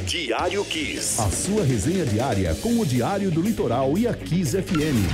Diário Kiss. A sua resenha diária com o Diário do Litoral e a Kiss FM.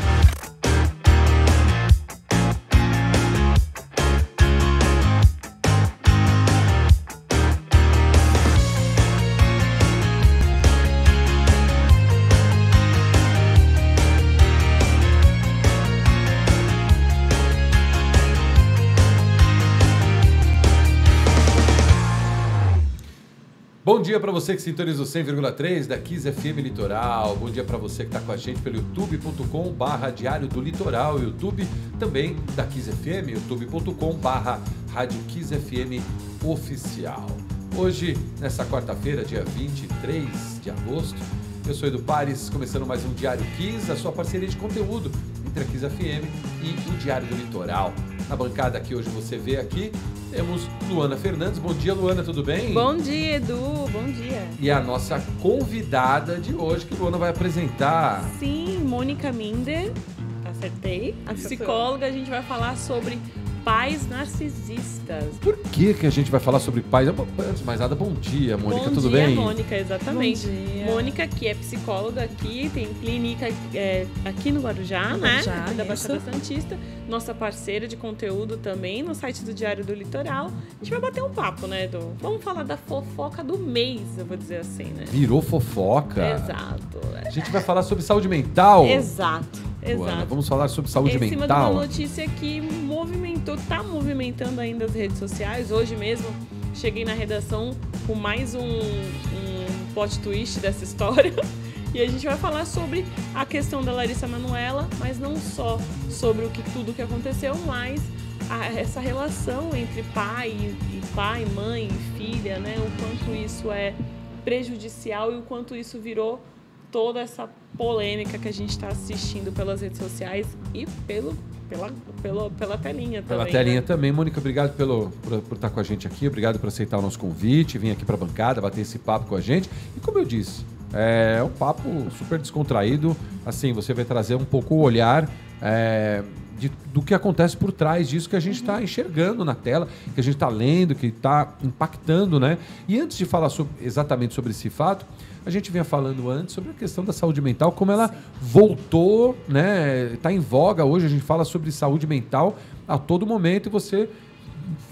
Bom dia para você que sintoniza o 100,3 da Kiss FM Litoral. Bom dia para você que está com a gente pelo youtube.com/Diário do Litoral. YouTube também da Kiss FM, youtube.com/Rádio Kiss FM Oficial. Hoje, nessa quarta-feira, dia 23 de agosto, eu sou Edu Pares, começando mais um Diário Kiss, a sua parceria de conteúdo entre a Kiss FM e o Diário do Litoral. Na bancada que hoje você vê aqui, temos Luana Fernandes. Bom dia, Luana, tudo bem? Bom dia, Edu. Bom dia. E a nossa convidada de hoje, que Luana vai apresentar. Sim, Mônica Minder. Acertei. A psicóloga, a gente vai falar sobre pais narcisistas. Por que a gente vai falar sobre pais? Antes de mais nada, bom dia, Mônica, tudo bem? Bom dia, Mônica, exatamente. Bom dia. Mônica, que é psicóloga aqui, tem clínica aqui no Guarujá, né? Guarujá, Aqui da Baixada isso. Santista. Nossa parceira de conteúdo também no site do Diário do Litoral. A gente vai bater um papo, né, Edu? Vamos falar da fofoca do mês, eu vou dizer assim, né? Virou fofoca. Exato. A gente vai falar sobre saúde mental. Exato. Luana, Exato. vamos falar sobre saúde Em cima mental. de uma notícia que tá movimentando ainda as redes sociais. Hoje mesmo cheguei na redação com mais um plot twist dessa história. E a gente vai falar sobre a questão da Larissa Manoela, mas não só sobre tudo que aconteceu, mas essa relação entre pai, mãe e filha, né? O quanto isso é prejudicial e o quanto isso virou toda essa polêmica que a gente está assistindo pelas redes sociais e pela telinha também. Pela telinha né? também. Mônica, obrigado por estar com a gente aqui, obrigado por aceitar o nosso convite, vir aqui para a bancada, bater esse papo com a gente. E como eu disse, é um papo super descontraído, assim, você vai trazer um pouco o olhar do que acontece por trás disso que a gente está enxergando na tela, que a gente está lendo, que está impactando, né? E antes de falar exatamente sobre esse fato, a gente vinha falando antes sobre a questão da saúde mental, como ela voltou, né? Está em voga hoje, a gente fala sobre saúde mental a todo momento e você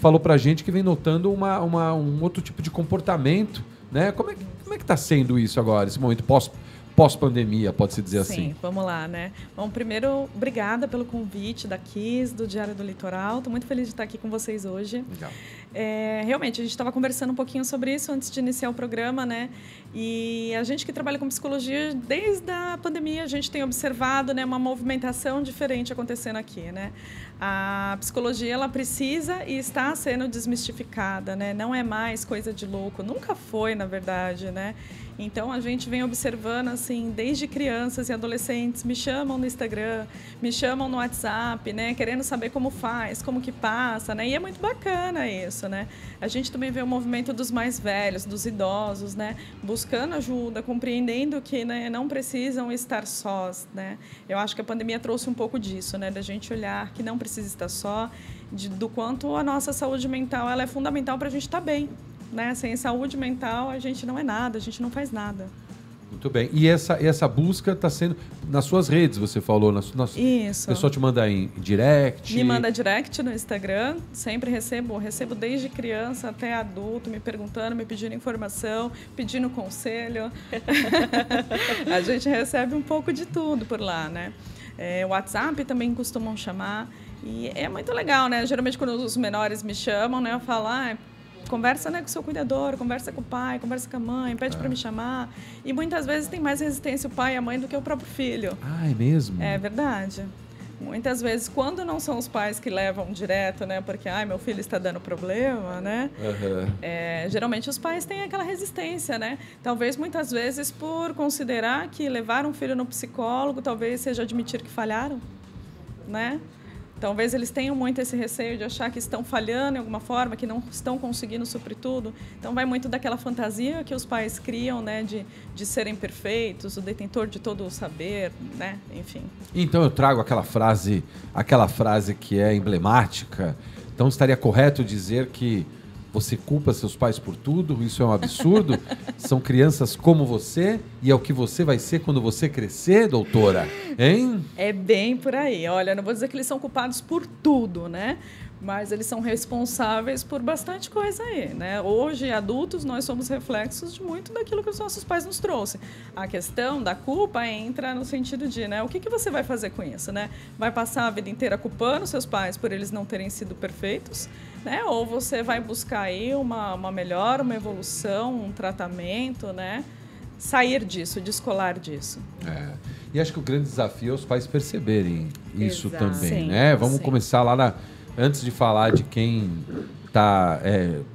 falou pra gente que vem notando um outro tipo de comportamento, né? Como é que está sendo isso agora, esse momento pós-pandemia, pode-se dizer assim? Sim, vamos lá, né? Bom, primeiro, obrigada pelo convite da Kiss, do Diário do Litoral. Estou muito feliz de estar aqui com vocês hoje. Legal. Realmente, a gente estava conversando um pouquinho sobre isso antes de iniciar o programa, né? E a gente que trabalha com psicologia, desde a pandemia, a gente tem observado, né, uma movimentação diferente acontecendo aqui, né? A psicologia, ela precisa e está sendo desmistificada, né? Não é mais coisa de louco, nunca foi, na verdade, né? Então, a gente vem observando, assim, desde crianças e adolescentes me chamam no Instagram, me chamam no WhatsApp, né? Querendo saber como faz, como que passa, né? E é muito bacana isso, né? A gente também vê o movimento dos mais velhos, dos idosos, né? Buscando ajuda, compreendendo que, né, não precisam estar sós, né? Eu acho que a pandemia trouxe um pouco disso, né? Da gente olhar que não precisa estar só, do quanto a nossa saúde mental ela é fundamental para a gente estar bem. Né? Sem saúde mental, a gente não é nada, a gente não faz nada. Muito bem. E essa busca está sendo nas suas redes, você falou? Isso. O pessoal te manda em direct? Me manda direct no Instagram. Sempre recebo desde criança até adulto, me perguntando, me pedindo informação, pedindo conselho. A gente recebe um pouco de tudo por lá, né? O WhatsApp também costumam chamar. E é muito legal, né? Geralmente, quando os menores me chamam, né, eu falo, conversa, né, com o seu cuidador, conversa com o pai, conversa com a mãe, pede para me chamar. E muitas vezes tem mais resistência o pai e a mãe do que o próprio filho. Ah, é mesmo? É verdade. Muitas vezes, quando não são os pais que levam direto, né, porque, meu filho está dando problema, né? Uhum. Geralmente os pais têm aquela resistência, né? Talvez muitas vezes por considerar que levar um filho no psicólogo talvez seja admitir que falharam, né? Talvez eles tenham muito esse receio de achar que estão falhando em alguma forma, que não estão conseguindo suprir tudo. Então, vai muito daquela fantasia que os pais criam, né, de serem perfeitos, o detentor de todo o saber, né, enfim. Então, eu trago aquela frase que é emblemática. Então, estaria correto dizer que Você culpa seus pais por tudo? Isso é um absurdo? São crianças como você e é o que você vai ser quando você crescer, doutora? Hein? É bem por aí. Olha, não vou dizer que eles são culpados por tudo, né? Mas eles são responsáveis por bastante coisa aí, né? Hoje, adultos, nós somos reflexos de muito daquilo que os nossos pais nos trouxeram. A questão da culpa entra no sentido de, né? O que você vai fazer com isso, né? Vai passar a vida inteira culpando seus pais por eles não terem sido perfeitos, né? Ou você vai buscar aí uma melhora, uma evolução, um tratamento, né? Sair disso, descolar disso. E acho que o grande desafio é os pais perceberem isso Exato. também, Sim, né? Vamos sim. começar lá antes de falar de quem está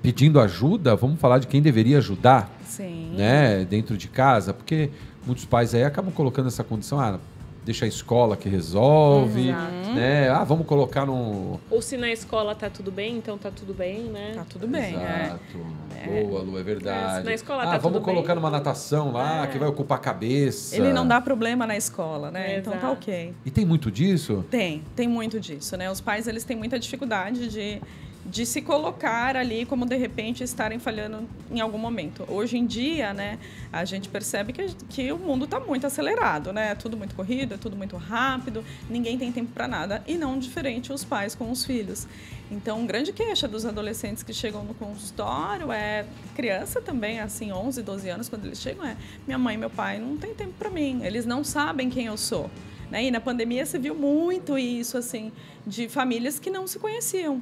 pedindo ajuda, vamos falar de quem deveria ajudar, Sim. né? Dentro de casa, porque muitos pais aí acabam colocando essa condição, deixa a escola que resolve, Exato. né? Vamos colocar no... Ou se na escola tá tudo bem, então tá tudo bem, né? Tá tudo bem, Exato. Boa, Lu, é verdade. Se na escola tá vamos tudo colocar bem. numa natação lá, que vai ocupar a cabeça. Ele não dá problema na escola, né? Então tá Exato. ok. E tem muito disso? Tem muito disso, né? Os pais, eles têm muita dificuldade de se colocar ali como, de repente, estarem falhando em algum momento. Hoje em dia, né, a gente percebe que o mundo está muito acelerado, né? Tudo muito corrido, é tudo muito rápido, ninguém tem tempo para nada, e não diferente os pais com os filhos. Então, grande queixa dos adolescentes que chegam no consultório criança também, assim, 11, 12 anos, quando eles chegam, minha mãe e meu pai não tem tempo para mim, eles não sabem quem eu sou. Né? E na pandemia se viu muito isso, assim, de famílias que não se conheciam.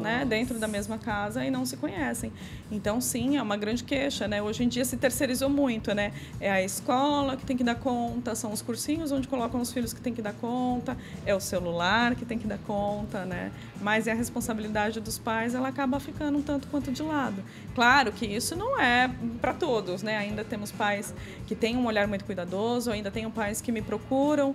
Né, dentro da mesma casa e não se conhecem. Então, sim, é uma grande queixa, né? Hoje em dia se terceirizou muito, né? É a escola que tem que dar conta, são os cursinhos onde colocam os filhos que tem que dar conta, é o celular que tem que dar conta, né? Mas a responsabilidade dos pais, ela acaba ficando um tanto quanto de lado. Claro que isso não é para todos, né? Ainda temos pais que têm um olhar muito cuidadoso, ainda tenho pais que me procuram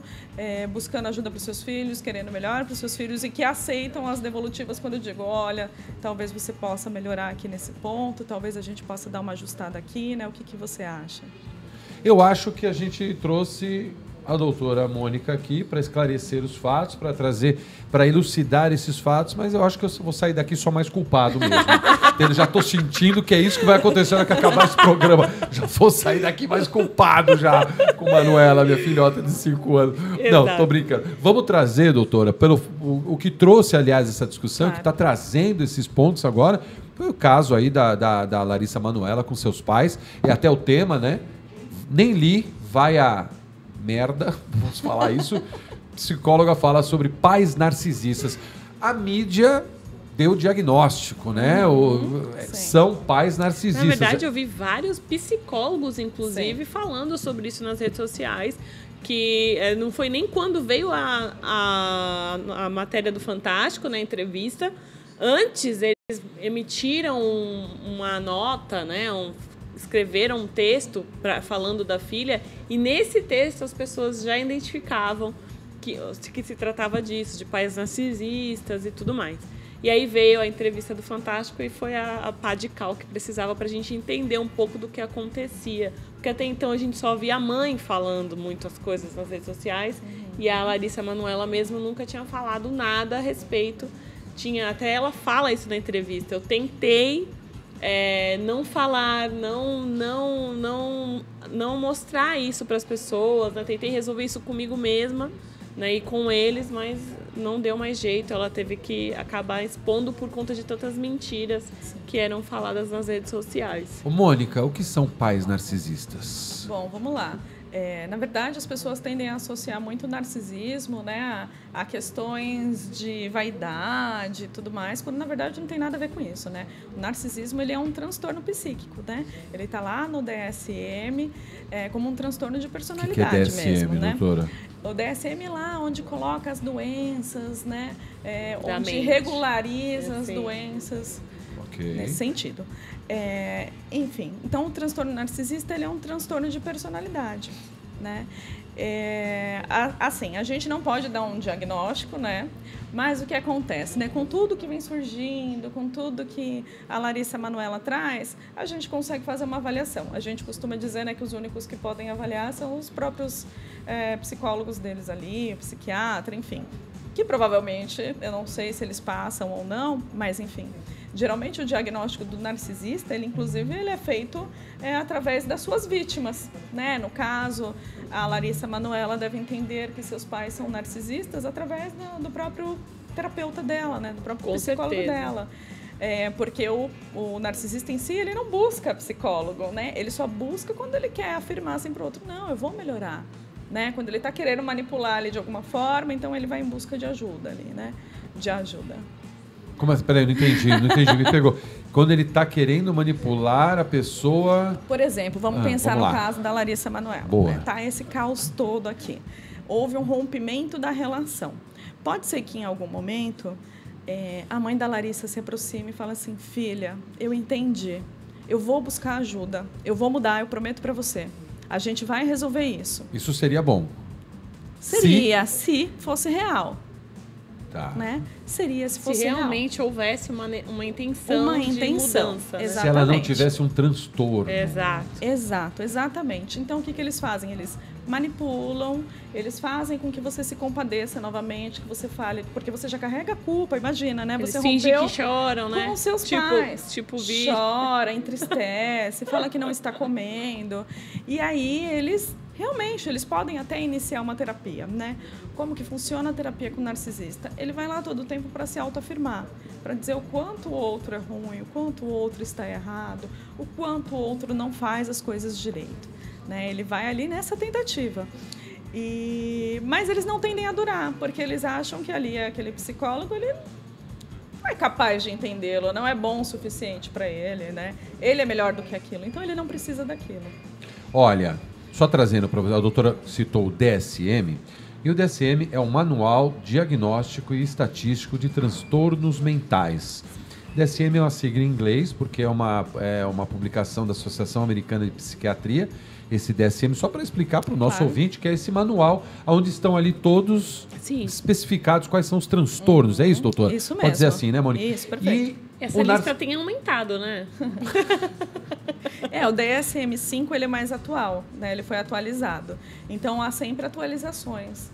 buscando ajuda para os seus filhos, querendo melhor para os seus filhos e que aceitam as devolutivas quando eu digo, olha, talvez você possa melhorar aqui nesse ponto, talvez a gente possa dar uma ajustada aqui, né? O que você acha? Eu acho que a gente trouxe a doutora Mônica aqui para esclarecer os fatos, para trazer, para elucidar esses fatos, mas eu acho que eu vou sair daqui só mais culpado mesmo. Eu já estou sentindo que é isso que vai acontecer na hora que acabar esse programa. Já vou sair daqui mais culpado já, com Manuela, minha filhota de 5 anos. Exato. Não, tô brincando. Vamos trazer, doutora, o que trouxe, aliás, essa discussão, que está trazendo esses pontos agora, foi o caso aí da Larissa Manoela com seus pais, e até o tema, né? Nem li, vai a merda, vamos falar isso. Psicóloga fala sobre pais narcisistas. A mídia deu o diagnóstico, né? São pais narcisistas. Na verdade, eu vi vários psicólogos, inclusive, falando sobre isso nas redes sociais, que não foi nem quando veio a matéria do Fantástico, na entrevista. Antes, eles emitiram uma nota, né? Escreveram um texto falando da filha, e nesse texto as pessoas já identificavam que se tratava disso, de pais narcisistas e tudo mais. E aí veio a entrevista do Fantástico e foi a pá de cal que precisava para a gente entender um pouco do que acontecia. Porque até então a gente só via a mãe falando muitas coisas nas redes sociais, e a Larissa Manoela mesmo nunca tinha falado nada a respeito. Até ela fala isso na entrevista. Eu tentei não falar, não mostrar isso para as pessoas, né? Tentei resolver isso comigo mesma, né? E com eles, mas não deu mais jeito. Ela teve que acabar expondo por conta de tantas mentiras que eram faladas nas redes sociais. Ô, Mônica, o que são pais narcisistas? Bom, vamos lá. Na verdade, as pessoas tendem a associar muito o narcisismo, né, a questões de vaidade e tudo mais, quando na verdade não tem nada a ver com isso, né? O narcisismo, ele é um transtorno psíquico, né? Ele está lá no DSM como um transtorno de personalidade. Que é DSM, mesmo, né? doutora? O DSM é lá onde coloca as doenças, né? Onde mente. regulariza as doenças. Nesse sentido. Enfim, então o transtorno narcisista, ele é um transtorno de personalidade, né? Assim, a gente não pode dar um diagnóstico, né? Mas o que acontece, né? Com tudo que vem surgindo, com tudo que a Larissa Manoela traz, a gente consegue fazer uma avaliação. A gente costuma dizer, né, que os únicos que podem avaliar são os próprios psicólogos deles ali, o psiquiatra, enfim. Que provavelmente, eu não sei se eles passam ou não, mas enfim, Geralmente o diagnóstico do narcisista, ele inclusive ele é feito através das suas vítimas, né? No caso, a Larissa Manoela deve entender que seus pais são narcisistas através do próprio terapeuta dela, né? Do próprio psicólogo dela. Porque o narcisista em si, ele não busca psicólogo, né? Ele só busca quando ele quer afirmar assim para o outro, não, eu vou melhorar, né? Quando ele está querendo manipular ali de alguma forma, então ele vai em busca de ajuda ali, né? De ajuda. Como assim? Peraí, não entendi, me pegou. Quando ele está querendo manipular a pessoa... Por exemplo, vamos pensar no caso da Larissa Manoela. Boa. Né? Tá esse caos todo aqui. Houve um rompimento da relação. Pode ser que em algum momento a mãe da Larissa se aproxime e fale assim, filha, eu entendi, eu vou buscar ajuda, eu vou mudar, eu prometo para você. A gente vai resolver isso. Isso seria bom? Seria, se fosse real. Tá. Né? Seria se fosse realmente real. houvesse uma intenção de mudança. Exatamente. Se ela não tivesse um transtorno. Exato, exatamente. Então, o que eles fazem? Eles manipulam, eles fazem com que você se compadeça novamente, que você fale, porque você já carrega a culpa, imagina, né? Eles você fingem rompeu que choram, né? com os seus pais. vídeo. Chora, entristece, fala que não está comendo. E aí, eles podem até iniciar uma terapia, né? Como que funciona a terapia com o narcisista? Ele vai lá todo o tempo para se autoafirmar, para dizer o quanto o outro é ruim, o quanto o outro está errado, o quanto o outro não faz as coisas direito, né? Ele vai ali nessa tentativa. Mas eles não tendem a durar, porque eles acham que ali aquele psicólogo, ele não é capaz de entendê-lo, não é bom o suficiente para ele, né? Ele é melhor do que aquilo, então ele não precisa daquilo. Olha, só trazendo para você, a doutora citou o DSM, e o DSM é um manual diagnóstico e estatístico de transtornos mentais. DSM é uma sigla em inglês, porque é uma publicação da Associação Americana de Psiquiatria, esse DSM, só para explicar para o nosso ouvinte, que é esse manual onde estão ali todos especificados quais são os transtornos. É isso, doutor? Isso mesmo. Pode dizer assim, né, Mônica? Isso, perfeito. E essa lista tem aumentado, né? O DSM-5 ele é mais atual, né? Ele foi atualizado. Então, há sempre atualizações.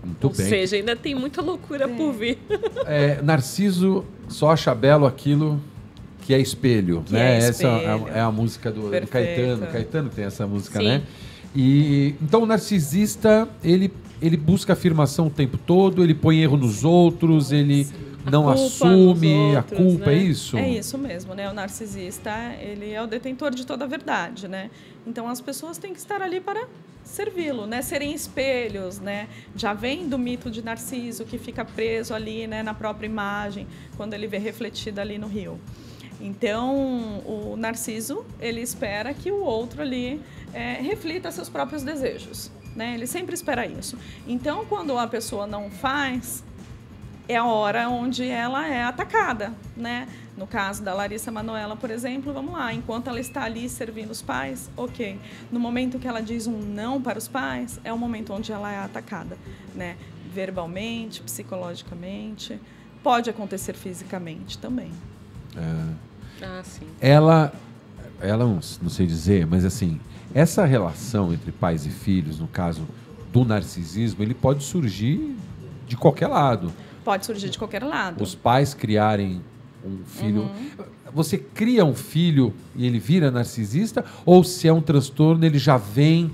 Muito bem. Ou seja, ainda tem muita loucura por vir. Narciso só acha belo aquilo que é espelho, né? Essa é a música do Caetano. Caetano tem essa música, né? E então o narcisista, ele busca afirmação o tempo todo, ele põe erro nos outros, ele não assume a culpa, né? É isso? É isso mesmo, né? O narcisista, ele é o detentor de toda a verdade, né? Então as pessoas têm que estar ali para servi-lo, né? Serem espelhos, né? Já vem do mito de Narciso, que fica preso ali, né, na própria imagem, quando ele vê refletida ali no rio. Então, o Narciso, ele espera que o outro ali reflita seus próprios desejos, né? Ele sempre espera isso. Então, quando a pessoa não faz, é a hora onde ela é atacada, né? No caso da Larissa Manoela, por exemplo, vamos lá, enquanto ela está ali servindo os pais, ok. No momento que ela diz um não para os pais, é o momento onde ela é atacada, né? Verbalmente, psicologicamente, pode acontecer fisicamente também. Sim. Ela não sei dizer, mas assim, essa relação entre pais e filhos, no caso do narcisismo, ele pode surgir de qualquer lado. Pode surgir de qualquer lado. Os pais criarem um filho... Você cria um filho e ele vira narcisista? Ou se é um transtorno, ele já vem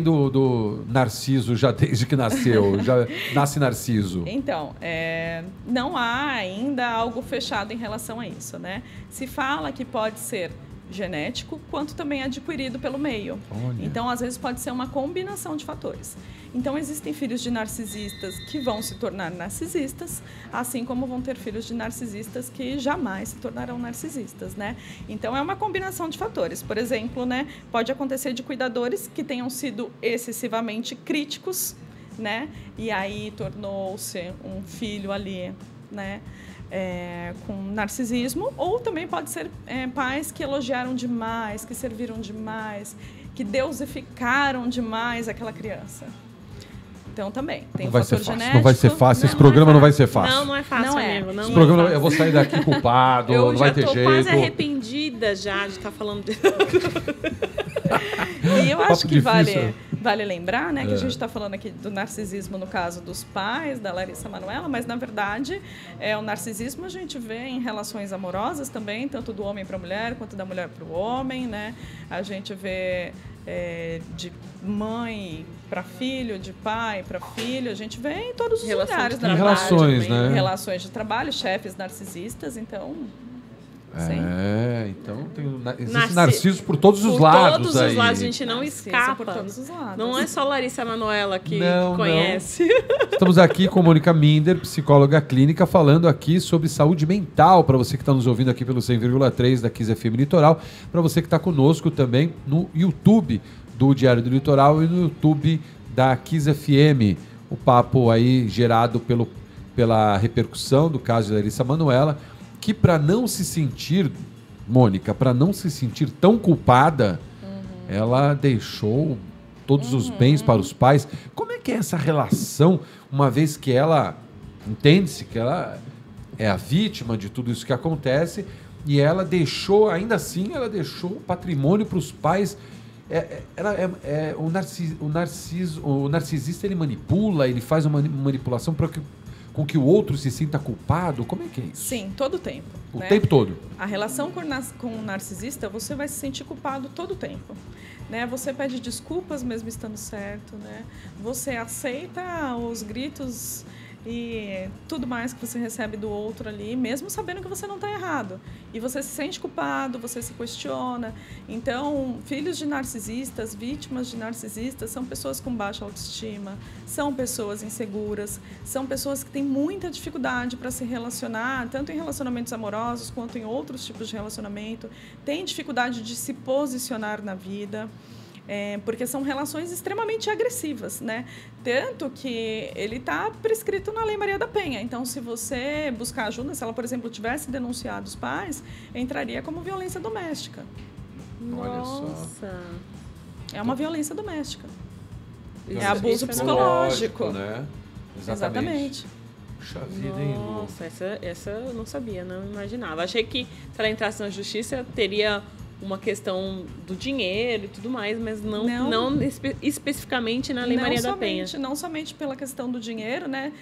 do Narciso, já desde que nasceu, já nasce Narciso? Então, não há ainda algo fechado em relação a isso, né? Se fala que pode ser genético, quanto também adquirido pelo meio. Olha. Então, às vezes, pode ser uma combinação de fatores. Então, existem filhos de narcisistas que vão se tornar narcisistas, assim como vão ter filhos de narcisistas que jamais se tornarão narcisistas, né? Então, é uma combinação de fatores. Por exemplo, né, pode acontecer de cuidadores que tenham sido excessivamente críticos, né? E aí tornou-se um filho ali, né? Com narcisismo, ou também pode ser pais que elogiaram demais, que serviram demais, que deusificaram demais aquela criança. Então também tem um fator genético. Não vai ser fácil, esse programa não vai ser fácil. Não é fácil, não é. amigo. Não esse é programa, fácil. eu vou sair daqui culpado, não vai ter jeito. Eu já tô quase arrependida já de estar falando disso. E eu acho que vale Vale lembrar, né, que a gente está falando aqui do narcisismo no caso dos pais, da Larissa Manoela, mas, na verdade, o narcisismo a gente vê em relações amorosas também, tanto do homem para a mulher, quanto da mulher para o homem, né? A gente vê de mãe para filho, de pai para filho, a gente vê em todos os lugares. Em relações, também, né? Em relações de trabalho, chefes narcisistas, então... Sim. Então existe narciso por todos os lados. Por todos os lados, a gente não escapa. Por todos os lados. Não é só Larissa Manoela que não, conhece. Não. Estamos aqui com Mônica Minder, psicóloga clínica, falando aqui sobre saúde mental, para você que está nos ouvindo aqui pelo 100,3 da Kiss FM Litoral, para você que está conosco também no YouTube do Diário do Litoral e no YouTube da Kiss FM. O papo aí gerado pela repercussão do caso de Larissa Manoela, que para não se sentir, Mônica, para não se sentir tão culpada, ela deixou todos os bens para os pais. Como é que é essa relação, uma vez que ela entende-se que ela é a vítima de tudo isso que acontece, e ela deixou, ainda assim, ela deixou o patrimônio para os pais. O narcisista, ele manipula, ele faz uma manipulação para que com que o outro se sinta culpado? Como é que é isso? Sim, todo o tempo. O tempo todo? A relação com o narcisista, você vai se sentir culpado todo o tempo. Né? Você pede desculpas mesmo estando certo. Né? Você aceita os gritos e tudo mais que você recebe do outro ali, mesmo sabendo que você não está errado. E você se sente culpado, você se questiona. Então, filhos de narcisistas, vítimas de narcisistas, são pessoas com baixa autoestima, são pessoas inseguras, são pessoas que têm muita dificuldade para se relacionar, tanto em relacionamentos amorosos quanto em outros tipos de relacionamento, têm dificuldade de se posicionar na vida. Porque são relações extremamente agressivas, né? Tanto que ele está prescrito na Lei Maria da Penha. Então, se você buscar ajuda, se ela, por exemplo, tivesse denunciado os pais, entraria como violência doméstica. Nossa! É uma violência doméstica. É abuso psicológico. Né? Exatamente. Puxa vida, hein, Lu? Nossa, essa eu não sabia, não imaginava. Achei que se ela entrasse na justiça, teria uma questão do dinheiro e tudo mais, mas não especificamente na Lei Maria da Penha. Não somente pela questão do dinheiro, né?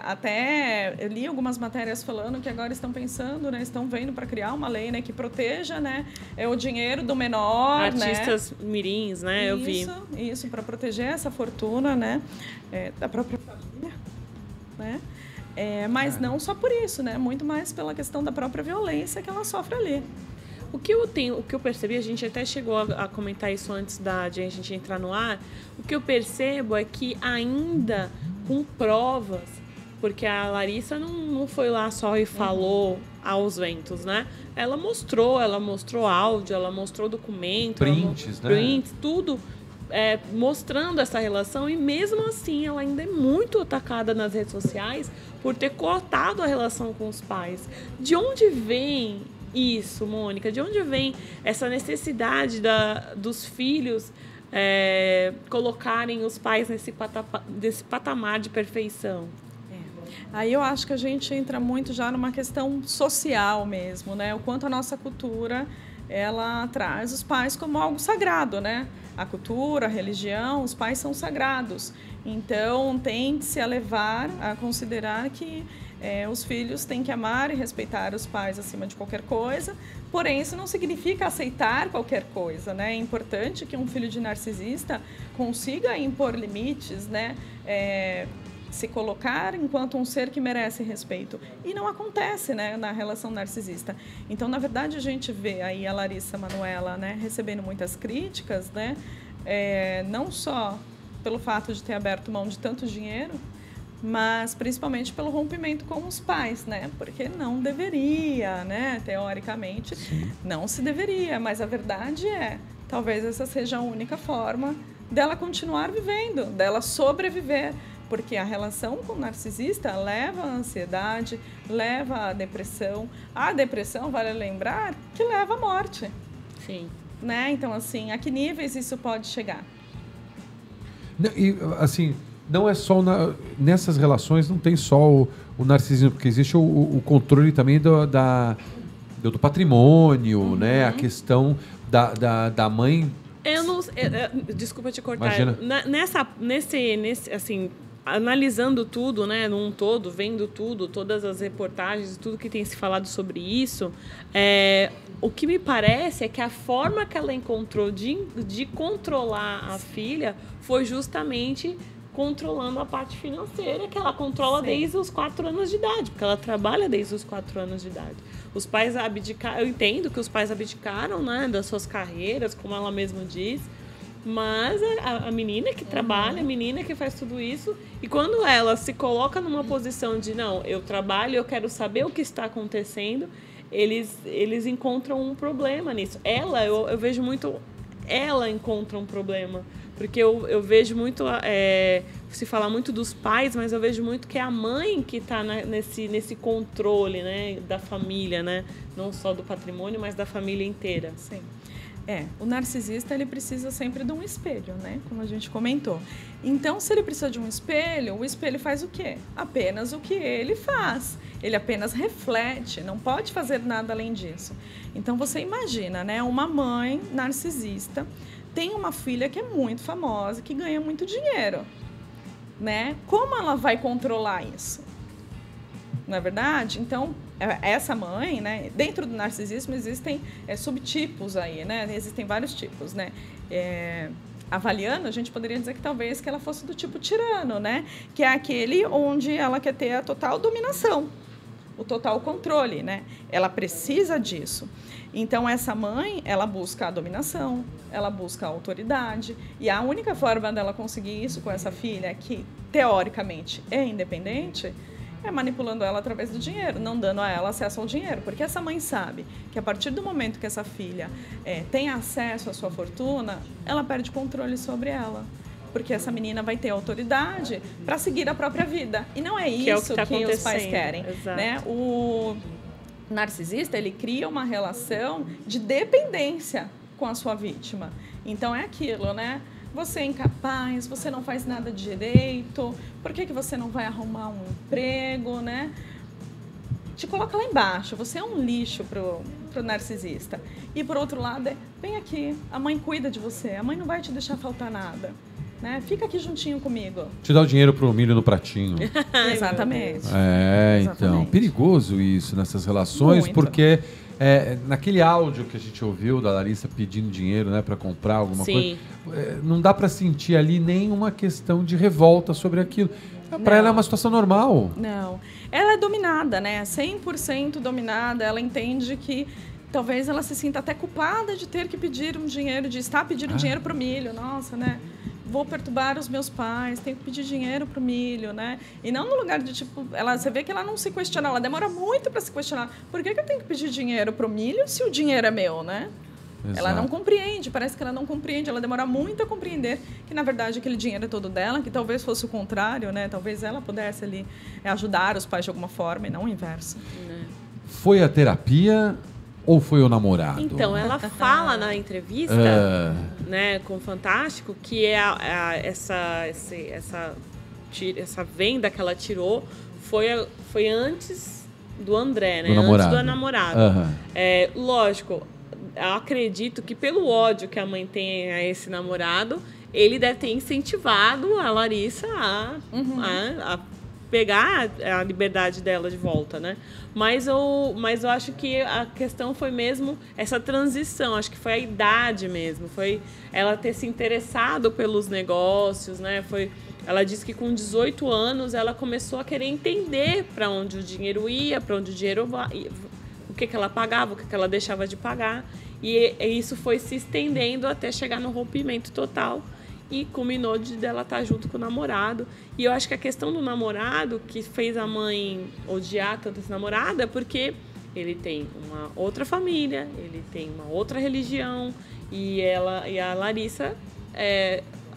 Até eu li algumas matérias falando que agora estão pensando, né? Estão vendo para criar uma lei, né? Que proteja, né? O dinheiro do menor, artistas mirins, né? Eu vi. Isso, para proteger essa fortuna, né? Da própria família, né? Mas não só por isso, né? Muito mais pela questão da própria violência que ela sofre ali. O que eu percebi, a gente até chegou a comentar isso antes de a gente entrar no ar, o que eu percebo é que ainda com provas, porque a Larissa não foi lá só e falou aos ventos, né? Ela mostrou áudio, ela mostrou documento, prints, tudo mostrando essa relação, e mesmo assim ela ainda é muito atacada nas redes sociais por ter cortado a relação com os pais. De onde vem isso, Mônica? De onde vem essa necessidade dos filhos colocarem os pais nesse patamar de perfeição? Aí eu acho que a gente entra muito já numa questão social mesmo, né? O quanto a nossa cultura, ela traz os pais como algo sagrado, né? A cultura, a religião, os pais são sagrados. Então, tende-se a levar a considerar que os filhos têm que amar e respeitar os pais acima de qualquer coisa, porém isso não significa aceitar qualquer coisa, né? É importante que um filho de narcisista consiga impor limites, né? Se colocar enquanto um ser que merece respeito. E não acontece, né, na relação narcisista. Então, na verdade, a gente vê aí a Larissa Manoela, né, recebendo muitas críticas, né? Não só pelo fato de ter aberto mão de tanto dinheiro, mas principalmente pelo rompimento com os pais, né? Porque não deveria, né? Teoricamente, não se deveria, mas a verdade talvez essa seja a única forma dela continuar vivendo, dela sobreviver, porque a relação com o narcisista leva à ansiedade, leva à depressão. A depressão, vale lembrar, que leva à morte. Sim. Né? Então, assim, a que níveis isso pode chegar? E, assim, não é só nessas relações, não tem só o narcisismo, porque existe o controle também do patrimônio, né? A questão da mãe Eu não... desculpa te cortar. Imagina. Nesse, assim, analisando tudo, né, num todo, vendo tudo, todas as reportagens, tudo que tem se falado sobre isso, o que me parece é que a forma que ela encontrou de controlar a filha foi justamente controlando a parte financeira, que ela controla desde os 4 anos de idade, porque ela trabalha desde os 4 anos de idade. Os pais abdicaram, eu entendo que os pais abdicaram, né, das suas carreiras, como ela mesma diz, mas a menina que trabalha, a menina que faz tudo isso, e quando ela se coloca numa posição de, não, eu trabalho, eu quero saber o que está acontecendo, eles encontram um problema nisso. Eu vejo muito, ela encontra um problema, porque eu vejo muito, se fala muito dos pais, mas eu vejo muito que é a mãe que está nesse controle, né, da família, né? Não só do patrimônio, mas da família inteira. Sim. O narcisista, ele precisa sempre de um espelho, né? Como a gente comentou. Então, se ele precisa de um espelho, o espelho faz o quê? Apenas o que ele faz. Ele apenas reflete, não pode fazer nada além disso. Então, você imagina, né? Uma mãe narcisista tem uma filha que é muito famosa, que ganha muito dinheiro, né? Como ela vai controlar isso? Não é verdade? Então, essa mãe, né? Dentro do narcisismo existem subtipos aí, né? Existem vários tipos, né? Avaliando, a gente poderia dizer que talvez que ela fosse do tipo tirano, né? Que é aquele onde ela quer ter a total dominação, o total controle, né? Ela precisa disso. Então, essa mãe, ela busca a dominação, ela busca a autoridade, e a única forma dela conseguir isso com essa filha, que teoricamente é independente, é manipulando ela através do dinheiro, não dando a ela acesso ao dinheiro. Porque essa mãe sabe que a partir do momento que essa filha tem acesso à sua fortuna, ela perde controle sobre ela. Porque essa menina vai ter autoridade para seguir a própria vida. E não é isso que os pais querem. Né? O narcisista, ele cria uma relação de dependência com a sua vítima. Então, é aquilo, né? Você é incapaz, você não faz nada direito, por que você não vai arrumar um emprego, né? Te coloca lá embaixo, você é um lixo pro narcisista. E, por outro lado, vem aqui, a mãe cuida de você, a mãe não vai te deixar faltar nada. Né? Fica aqui juntinho comigo. Te dá o dinheiro pro milho no pratinho. Exatamente. Então, perigoso isso nessas relações, muito. Porque naquele áudio que a gente ouviu da Larissa pedindo dinheiro, né, para comprar alguma coisa, não dá para sentir ali nenhuma questão de revolta sobre aquilo. Para ela é uma situação normal. Não. Ela é dominada, né? 100% dominada. Ela entende que talvez ela se sinta até culpada de ter que pedir um dinheiro, de estar pedindo dinheiro pro milho. Nossa, né? Vou perturbar os meus pais, tenho que pedir dinheiro pro milho, né? E não no lugar de, tipo, você vê que ela não se questiona, ela demora muito para se questionar. Por que eu tenho que pedir dinheiro pro milho se o dinheiro é meu, né? Exato. Ela não compreende, parece que ela não compreende, ela demora muito a compreender que, na verdade, aquele dinheiro é todo dela, que talvez fosse o contrário, né? Talvez ela pudesse ali ajudar os pais de alguma forma e não o inverso. Foi a terapia... Ou foi o namorado? Então, ela fala na entrevista, né, com o Fantástico, que essa venda que ela tirou foi antes do André, né? Antes do namorado. Lógico, eu acredito que pelo ódio que a mãe tem a esse namorado, ele deve ter incentivado a Larissa a pegar a liberdade dela de volta, né? Mas eu acho que a questão foi mesmo essa transição, acho que foi a idade mesmo, foi ela ter se interessado pelos negócios, né? Ela disse que com 18 anos ela começou a querer entender para onde o dinheiro ia, para onde o dinheiro ia, o que ela pagava, o que ela deixava de pagar, e isso foi se estendendo até chegar no rompimento total. E culminou dela estar junto com o namorado. E eu acho que a questão do namorado que fez a mãe odiar tanto esse namorado é porque ele tem uma outra família, ele tem uma outra religião, e a Larissa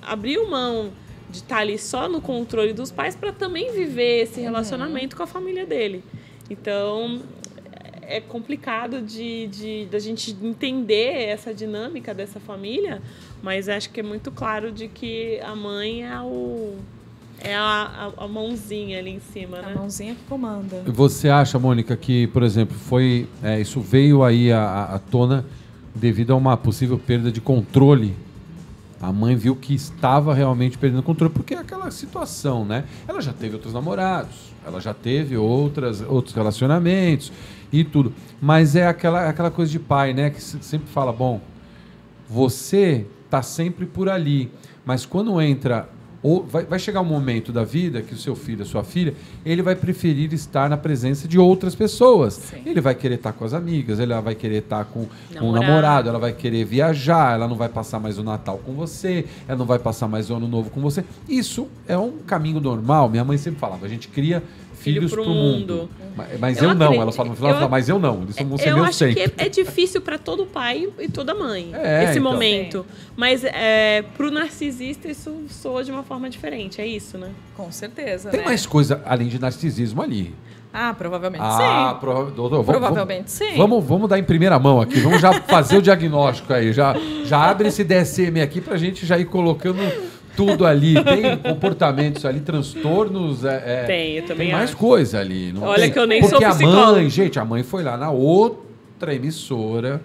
abriu mão de estar ali só no controle dos pais para também viver esse relacionamento com a família dele. Então, é complicado da gente entender essa dinâmica dessa família, mas acho que é muito claro de que a mãe é a mãozinha ali em cima, né? A mãozinha que comanda. Você acha, Mônica, que, por exemplo, isso veio aí à tona devido a uma possível perda de controle A mãe viu que estava realmente perdendo o controle, porque é aquela situação, né? Ela já teve outros namorados, ela já teve outros relacionamentos e tudo. Mas é aquela coisa de pai, né? Que sempre fala, bom, você tá sempre por ali, mas quando entra... Ou vai chegar um momento da vida que o seu filho, a sua filha, ele vai preferir estar na presença de outras pessoas. Sim. Ele vai querer estar com as amigas, ele vai querer estar com o namorado, ela vai querer viajar, ela não vai passar mais o Natal com você, ela não vai passar mais o Ano Novo com você. Isso é um caminho normal. Minha mãe sempre falava, a gente cria filhos pro mundo. Mas eu não. Ela fala, mas eu não. Eles vão ser meus sempre. Eu acho que é difícil para todo pai e toda mãe esse então. momento. Mas pro narcisista isso soa de uma forma diferente, é isso, né? Com certeza. Tem mais coisa além de narcisismo ali. Provavelmente sim. Doutor, Provavelmente sim. Vamos dar em primeira mão aqui. Vamos já fazer o diagnóstico aí. Já abre esse DSM aqui pra gente já ir colocando tudo ali. Tem comportamentos ali, transtornos. Tem, eu também tem mais acho. Coisa ali. Não Olha tem? que eu nem Porque sou psicóloga. A mãe foi lá na outra emissora,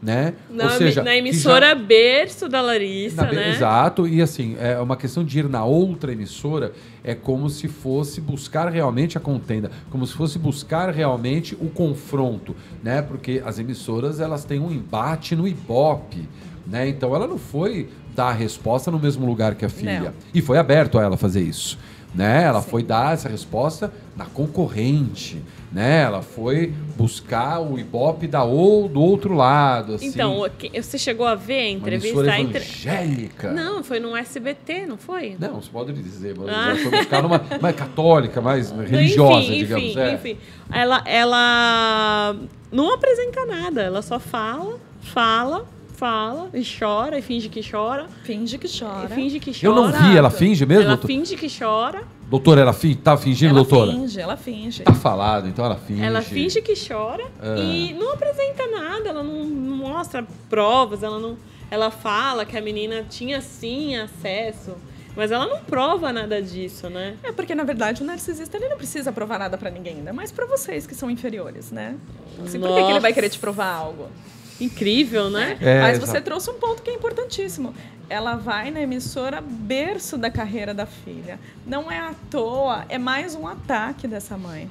né? Ou seja, na emissora berço da Larissa, né? Exato. E assim, é uma questão de ir na outra emissora é como se fosse buscar realmente a contenda, como se fosse buscar realmente o confronto, né? Porque as emissoras, elas têm um embate no Ibope, né? Então ela não foi dar a resposta no mesmo lugar que a filha. Não. E foi aberto a ela fazer isso, né? Ela Sim. foi dar essa resposta na concorrente, né? Ela foi buscar o Ibope do outro lado, assim. Então, você chegou a ver a entrevista? Uma emissora evangélica. Não, foi no SBT, não foi? Não, você pode dizer, mas ela foi buscar numa mais católica, mais religiosa, digamos. Enfim. Ela não apresenta nada, ela só fala e chora, e finge que chora. Finge que chora. Eu não vi, ela finge mesmo? Ela finge que chora. Doutora, ela tá fingindo, doutora? Ela finge. Tá falado, então ela finge. Ela finge que chora e não apresenta nada, ela não mostra provas, ela fala que a menina tinha sim acesso, mas ela não prova nada disso, né? Porque na verdade o narcisista ele não precisa provar nada pra ninguém, ainda mais pra vocês que são inferiores, né? Assim, por que ele vai querer te provar algo? Incrível, né? Mas você trouxe um ponto que é importantíssimo. Ela vai na emissora berço da carreira da filha. Não é à toa, é mais um ataque dessa mãe.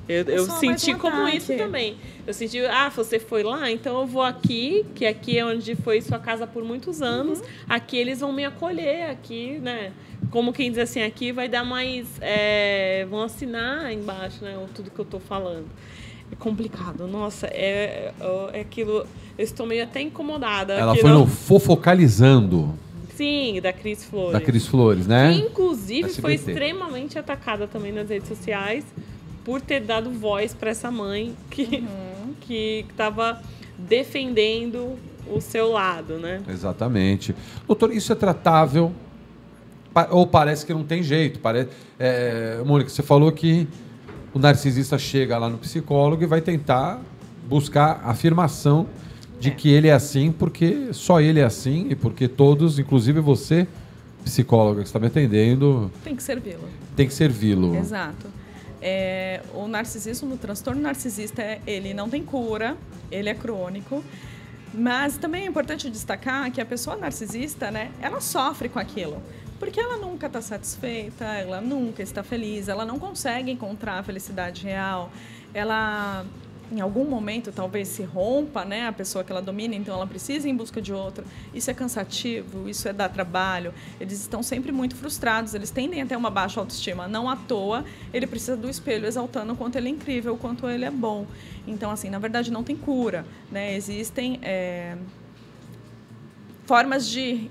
Eu senti como isso também. Eu senti, você foi lá, então eu vou aqui, que aqui é onde foi sua casa por muitos anos. Aqui eles vão me acolher, aqui, né? Como quem diz assim, aqui vai dar mais... vão assinar embaixo, né? Tudo que eu tô falando. É complicado. Nossa, é aquilo... Eu estou meio até incomodada. Ela foi no Fofocalizando. Sim, da Cris Flores. Da Cris Flores, né? Que, inclusive, SBT. foi extremamente atacada também nas redes sociais por ter dado voz para essa mãe que estava defendendo o seu lado, né? Exatamente. Doutor, isso é tratável? Ou parece que não tem jeito? Mônica, você falou que o narcisista chega lá no psicólogo e vai tentar buscar a afirmação de que ele é assim, porque só ele é assim e porque todos, inclusive você, psicóloga que está me atendendo... Tem que servi-lo. Tem que servi-lo. Exato. O narcisismo, o transtorno narcisista, ele não tem cura, ele é crônico, mas também é importante destacar que a pessoa narcisista, né, ela sofre com aquilo. Porque ela nunca está satisfeita, ela nunca está feliz, ela não consegue encontrar a felicidade real. Ela, em algum momento, talvez se rompa, né, a pessoa que ela domina, então ela precisa ir em busca de outra. Isso é cansativo, isso é dar trabalho. Eles estão sempre muito frustrados, eles tendem a ter uma baixa autoestima. Não à toa, ele precisa do espelho exaltando o quanto ele é incrível, o quanto ele é bom. Então, assim, na verdade, não tem cura, né? Existem... formas de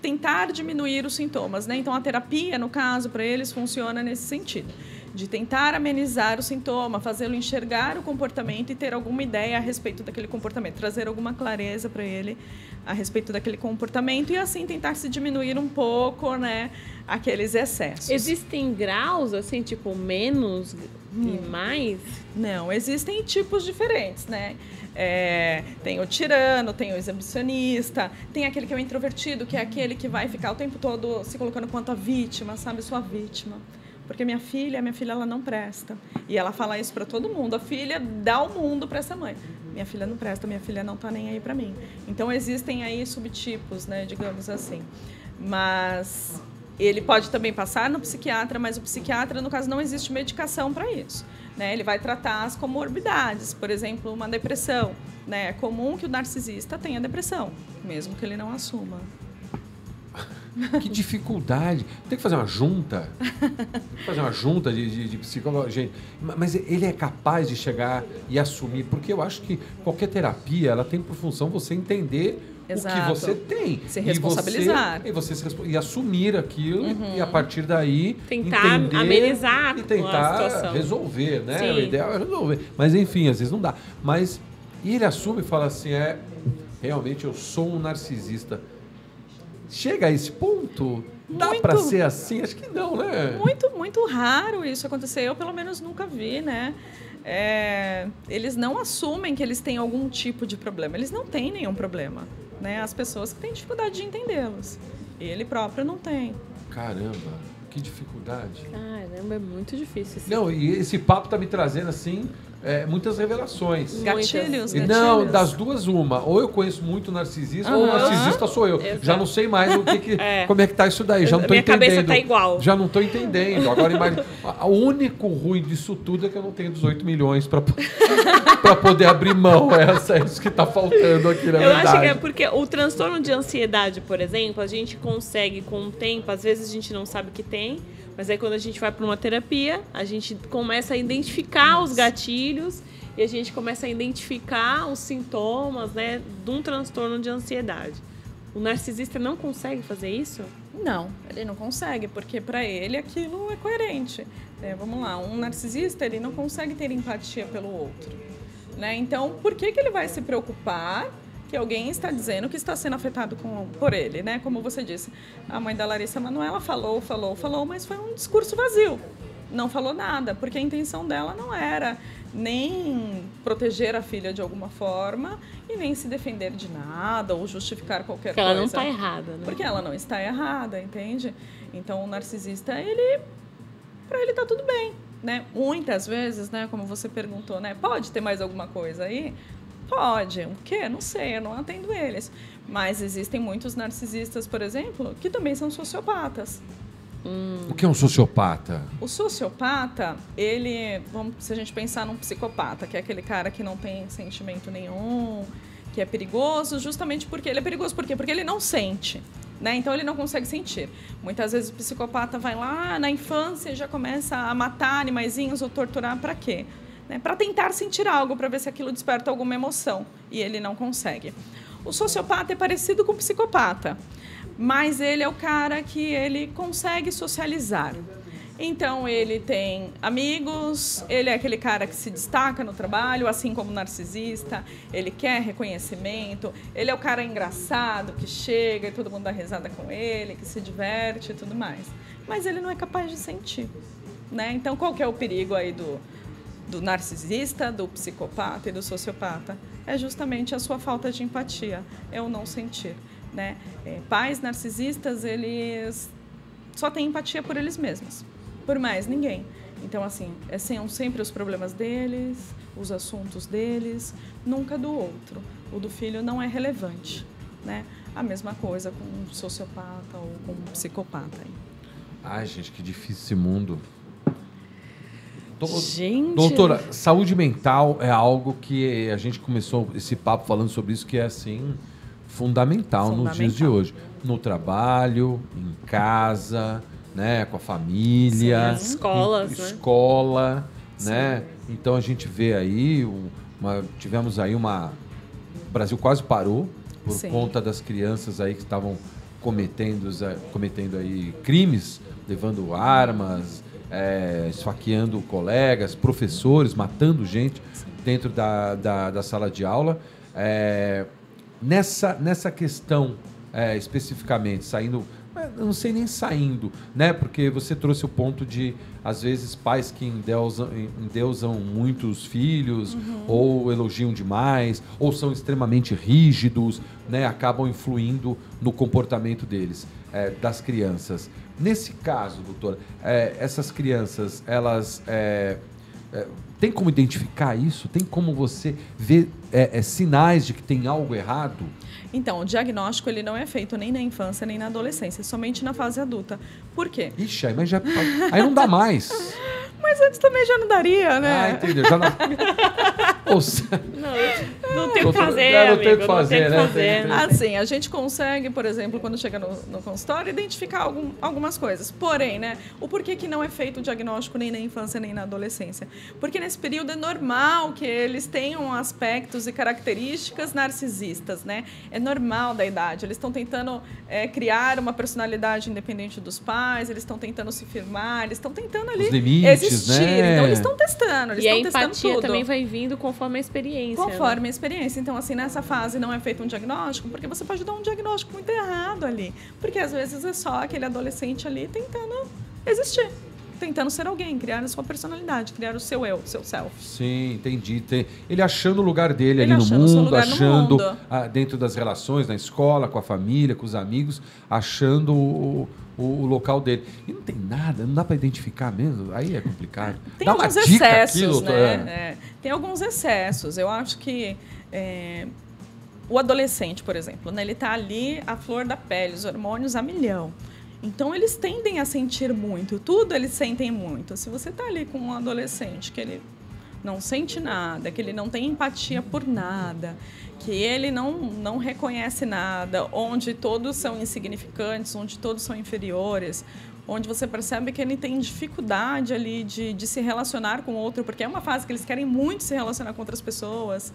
tentar diminuir os sintomas, né? Então, a terapia, no caso, para eles, funciona nesse sentido. De tentar amenizar o sintoma, fazê-lo enxergar o comportamento e ter alguma ideia a respeito daquele comportamento. Trazer alguma clareza para ele a respeito daquele comportamento e, assim, tentar se diminuir um pouco, né? Aqueles excessos. Existem graus, assim, tipo, menos e mais? Não, existem tipos diferentes, né? Tem o tirano, tem o exibicionista, tem aquele que é o introvertido, que é aquele que vai ficar o tempo todo se colocando quanto a vítima, sabe? Sua vítima. Porque minha filha ela não presta. E ela fala isso para todo mundo. A filha dá o mundo para essa mãe. minha filha não presta, minha filha não tá nem aí para mim. Então existem aí subtipos, né, digamos assim. Mas ele pode também passar no psiquiatra, mas o psiquiatra, no caso, não existe medicação para isso, né? Ele vai tratar as comorbidades, por exemplo, uma depressão, né? É comum que o narcisista tenha depressão, mesmo que ele não assuma. Que dificuldade. Tem que fazer uma junta. Tem que fazer uma junta de psicólogo. Gente, mas ele é capaz de chegar e assumir, porque eu acho que qualquer terapia, ela tem por função você entender Exato. o que você tem. Se responsabilizar. E assumir aquilo e a partir daí tentar entender amenizar e tentar a situação. resolver, né? Sim. O ideal é resolver. Mas enfim, às vezes não dá. Mas e ele assume e fala assim, realmente eu sou um narcisista. Chega a esse ponto? Dá Muito. para ser assim? Acho que não, né? Muito, muito raro isso acontecer. Eu, pelo menos, nunca vi, né? Eles não assumem que eles têm algum tipo de problema. Eles não têm nenhum problema, né? As pessoas que têm dificuldade de entendê-los. Ele próprio não tem. Caramba, que dificuldade. Caramba, é muito difícil. Não, e esse papo tá me trazendo, assim, muitas revelações. Gatilhos, E não, das duas, uma. Ou eu conheço muito narcisista, ou o narcisista sou eu. Exato. Já não sei mais como é que tá isso daí. Já não tô Minha entendendo. cabeça tá igual. Já não tô entendendo. Agora imagina. O único ruim disso tudo é que eu não tenho 18 milhões para poder abrir mão. É isso que tá faltando aqui, na Eu verdade. acho que é porque o transtorno de ansiedade, por exemplo, a gente consegue com o tempo, às vezes a gente não sabe o que tem, mas aí quando a gente vai para uma terapia, a gente começa a identificar os gatilhos e a gente começa a identificar os sintomas, né, de um transtorno de ansiedade. O narcisista não consegue fazer isso? Não, ele não consegue, porque para ele aquilo é coerente. Vamos lá, um narcisista, ele não consegue ter empatia pelo outro, né? Então, por que ele vai se preocupar que alguém está dizendo que está sendo afetado por ele, né? Como você disse, a mãe da Larissa Manoela falou, mas foi um discurso vazio. Não falou nada, porque a intenção dela não era nem proteger a filha de alguma forma e nem se defender de nada ou justificar qualquer Porque coisa. ela não está errada, né? Porque ela não está errada, entende? Então, o narcisista, para ele tá tudo bem, né? Muitas vezes, né, como você perguntou, né, pode ter mais alguma coisa aí? Pode. O quê? Não sei, eu não atendo eles. Mas existem muitos narcisistas, por exemplo, que também são sociopatas. O que é um sociopata? O sociopata, se a gente pensar num psicopata, que é aquele cara que não tem sentimento nenhum, que é perigoso, justamente porque ele é perigoso. Por quê? Porque ele não sente, né? Então ele não consegue sentir. Muitas vezes o psicopata vai lá na infância e já começa a matar animaizinhos ou torturar para quê? Para tentar sentir algo, para ver se aquilo desperta alguma emoção. E ele não consegue. O sociopata é parecido com o psicopata, mas ele é o cara que ele consegue socializar. Então, ele tem amigos, ele é aquele cara que se destaca no trabalho, assim como o narcisista, ele quer reconhecimento, ele é o cara engraçado que chega e todo mundo dá risada com ele, que se diverte e tudo mais. Mas ele não é capaz de sentir, né? Então, qual que é o perigo aí do narcisista, do psicopata e do sociopata? É justamente a sua falta de empatia, é o não sentir, né? Pais narcisistas, eles só têm empatia por eles mesmos, por mais ninguém. Então, assim, são sempre os problemas deles, os assuntos deles, nunca do outro. O do filho não é relevante, né? A mesma coisa com um sociopata ou com um psicopata. Ai, gente, que difícil esse mundo. Gente... Doutora, saúde mental é algo que a gente começou esse papo falando sobre isso, que é, assim, fundamental nos dias de hoje. No trabalho, em casa, né, com a família. Sim, escolas, escola, né? Então a gente vê aí, tivemos aí o Brasil quase parou por conta das crianças aí que estavam cometendo aí crimes, levando armas, esfaqueando colegas, professores, matando gente dentro da sala de aula. Nessa questão, especificamente, saindo... Eu não sei nem saindo, né? Porque você trouxe o ponto de, às vezes, pais que endeusam muitos filhos, ou elogiam demais, ou são extremamente rígidos, né? Acabam influindo no comportamento deles, das crianças. Nesse caso, doutora, essas crianças, elas... tem como identificar isso? Tem como você ver sinais de que tem algo errado? Então, o diagnóstico ele não é feito nem na infância, nem na adolescência, somente na fase adulta. Por quê? Ixi, aí não dá mais. Mas antes também já não daria, né? Ah, entendeu. Já não... Não tem o que fazer, não tem o que fazer, né? Assim, a gente consegue, por exemplo, quando chega no consultório, identificar algumas coisas. Porém, né, o porquê que não é feito o diagnóstico nem na infância, nem na adolescência? Porque nesse período é normal que eles tenham aspectos e características narcisistas, né? É normal da idade. Eles estão tentando criar uma personalidade independente dos pais, eles estão tentando se firmar, eles estão tentando ali os limites, existir. Né? Então, eles estão testando, eles estão testando tudo. E a empatia também vai vindo conforme a experiência. Conforme a experiência. Então, assim, nessa fase não é feito um diagnóstico, porque você pode dar um diagnóstico muito errado ali. Porque, às vezes, é só aquele adolescente ali tentando existir. Tentando ser alguém, criar a sua personalidade, criar o seu eu, o seu self. Sim, entendi. Ele achando o lugar dele ali no mundo, achando dentro das relações, na escola, com a família, com os amigos, achando o local dele. E não tem nada, não dá para identificar mesmo, aí é complicado. Tem dá alguns uma dica excessos, aqui, né? Tem alguns excessos. Eu acho que o adolescente, por exemplo, né, ele está ali à flor da pele, os hormônios a milhão. Então, eles tendem a sentir muito, tudo eles sentem muito. Se você está ali com um adolescente que ele não sente nada, que ele não tem empatia por nada, que ele não reconhece nada, onde todos são insignificantes, onde todos são inferiores, onde você percebe que ele tem dificuldade ali de se relacionar com o outro, porque é uma fase que eles querem muito se relacionar com outras pessoas.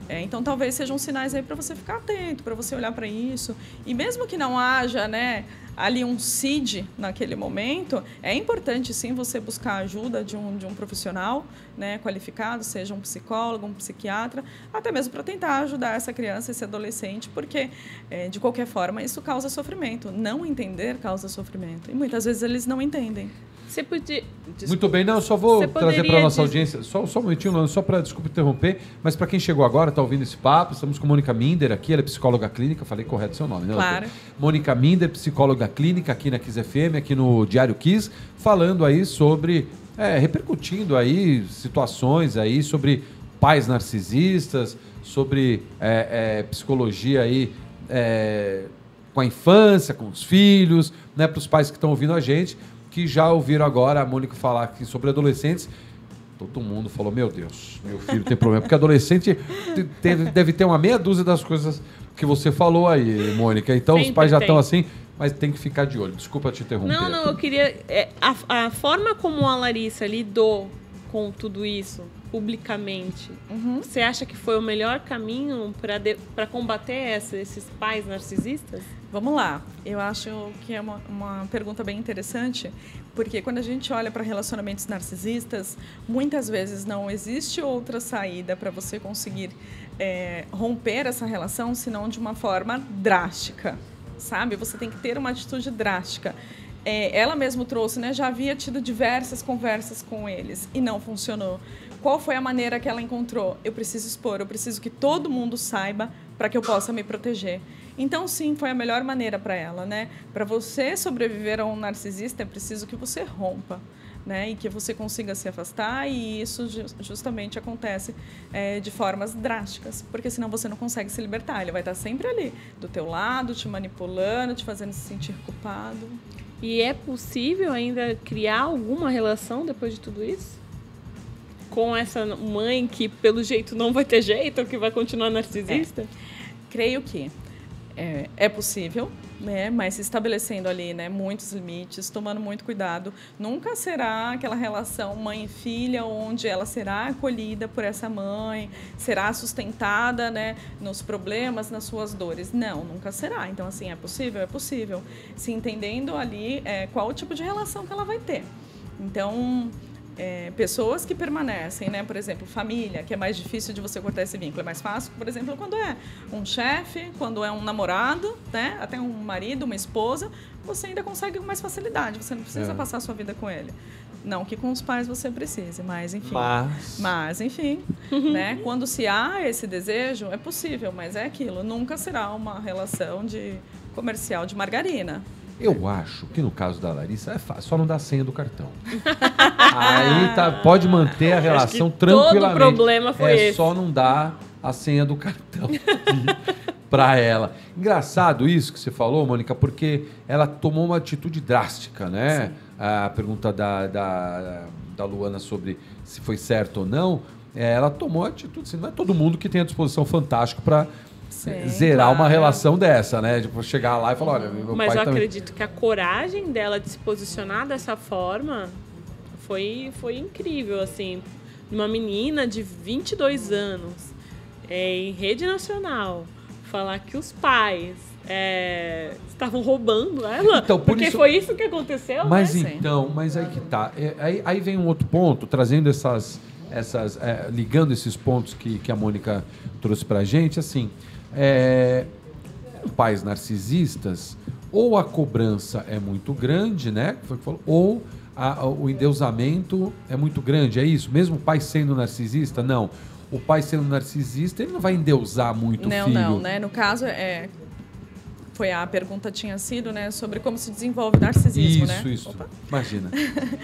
Então, talvez sejam sinais aí para você ficar atento, para você olhar para isso. E mesmo que não haja, né, ali um CID naquele momento, é importante sim você buscar a ajuda de um profissional, né, qualificado, seja um psicólogo, um psiquiatra, até mesmo para tentar ajudar essa criança, esse adolescente, porque de qualquer forma isso causa sofrimento. Não entender causa sofrimento. E muitas vezes eles não entendem. Você podia... Muito bem, não, eu só vou trazer para a nossa audiência, só um momentinho, só para, desculpa interromper, mas para quem chegou agora, está ouvindo esse papo, estamos com Mônica Minder aqui, ela é psicóloga clínica, falei correto seu nome, né? Claro. Mônica Minder, psicóloga clínica aqui na Kiss FM, aqui no Diário Kiss, falando aí sobre, repercutindo aí situações aí sobre pais narcisistas, sobre psicologia aí com a infância, com os filhos, né, para os pais que estão ouvindo a gente, que já ouviram agora a Mônica falar aqui sobre adolescentes. Todo mundo falou, meu Deus, meu filho tem problema. Porque adolescente deve ter uma meia dúzia das coisas que você falou aí, Mônica. Então sempre os pais já estão assim, mas tem que ficar de olho. Desculpa te interromper. Não, eu queria... A forma como a Larissa lidou com tudo isso, publicamente, você acha que foi o melhor caminho para combater esses pais narcisistas? Vamos lá. Eu acho que é uma pergunta bem interessante, porque quando a gente olha para relacionamentos narcisistas, muitas vezes não existe outra saída para você conseguir romper essa relação, senão de uma forma drástica, sabe? Você tem que ter uma atitude drástica. Ela mesma trouxe, né? Já havia tido diversas conversas com eles e não funcionou. Qual foi a maneira que ela encontrou? Eu preciso expor, eu preciso que todo mundo saiba para que eu possa me proteger. Então, sim, foi a melhor maneira para ela, né? Para você sobreviver a um narcisista, é preciso que você rompa, né? E que você consiga se afastar, e isso justamente acontece de formas drásticas, porque senão você não consegue se libertar. Ele vai estar sempre ali, do teu lado, te manipulando, te fazendo se sentir culpado. E é possível ainda criar alguma relação depois de tudo isso? Com essa mãe que, pelo jeito, não vai ter jeito, ou que vai continuar narcisista? Creio que é possível, né? Mas se estabelecendo ali, né, muitos limites, tomando muito cuidado. Nunca será aquela relação mãe e filha, onde ela será acolhida por essa mãe, será sustentada, né, nos problemas, nas suas dores. Não, nunca será. Então, assim, é possível? É possível. Se entendendo ali qual o tipo de relação que ela vai ter. Então... pessoas que permanecem, né? Por exemplo, família, que é mais difícil de você cortar esse vínculo. É mais fácil, por exemplo, quando é um chefe, quando é um namorado, né? Até um marido, uma esposa, você ainda consegue com mais facilidade. Você não precisa passar a sua vida com ele. Não que com os pais você precise, mas enfim. Mas enfim, né? Quando se há esse desejo, é possível, mas é aquilo. Nunca será uma relação comercial de margarina. Eu acho que no caso da Larissa é fácil, só não dá a senha do cartão. Aí pode manter a relação tranquilamente. Todo problema foi esse. Só não dá a senha do cartão para ela. Engraçado isso que você falou, Mônica, porque ela tomou uma atitude drástica, né? Sim. A pergunta da Luana sobre se foi certo ou não, ela tomou atitude. Assim, não é todo mundo que tem a disposição fantástica para zerar claro. uma relação dessa, né? Tipo, chegar lá e falar, olha, meu Mas pai eu também... acredito que a coragem dela de se posicionar dessa forma foi incrível, assim. Uma menina de 22 anos, em rede nacional, falar que os pais estavam roubando ela, Então, por porque isso... foi isso que aconteceu, Mas né? então, mas aí que tá. Aí vem um outro ponto, trazendo ligando esses pontos que a Mônica trouxe pra gente, assim, pais narcisistas, ou a cobrança é muito grande, né? Foi o que falou, ou o endeusamento é muito grande, é isso? Mesmo o pai sendo narcisista? Não. O pai sendo narcisista, ele não vai endeusar muito o filho. Não, né? No caso, a pergunta tinha sido, né, sobre como se desenvolve o narcisismo, né? Isso. Opa. Imagina.